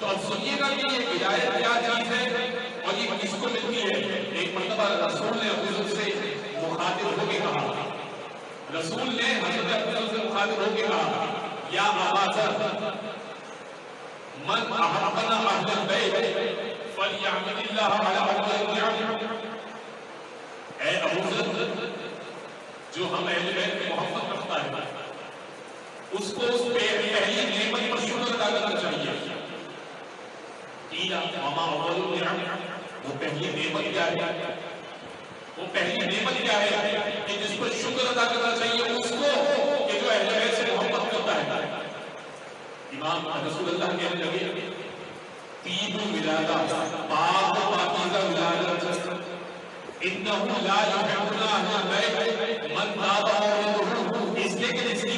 تو اب سنیے گا کہ یہ ولایت کیا چیز ہے اور یہ کس کو ملتی ہے. ایک مرتبہ رسول نے ابو ذر سے مخاطب ہو کے کہا، رسول نے حضرت ابو ذر سے مخاطب ہو کے کہا، یا ابا ذر من احبنا اہل البیت فلیعبد اللہ علی افضل النعم. اے ابو ذر، جو ہم اہل بیت میں محبت رکھتا ہے اس کو اس پہلی نعمت پر شکر ادا کرنا چاہیے. وما اول النعم، وہ پہلی نعمت کیا ہے؟ وہ پہلی نعمت کیا ہے کہ جس پر شکر ادا کرنا چاہیے اس کو کہ جو اہل بیت سے محبت کرتا ہے. امام رسول اللہ کہنے لگے، طیب ولادہ، پاک و پاکیزہ ولادت، انہ لا یحبنا اہل البیت من تاب، اس لیے کہ اس کی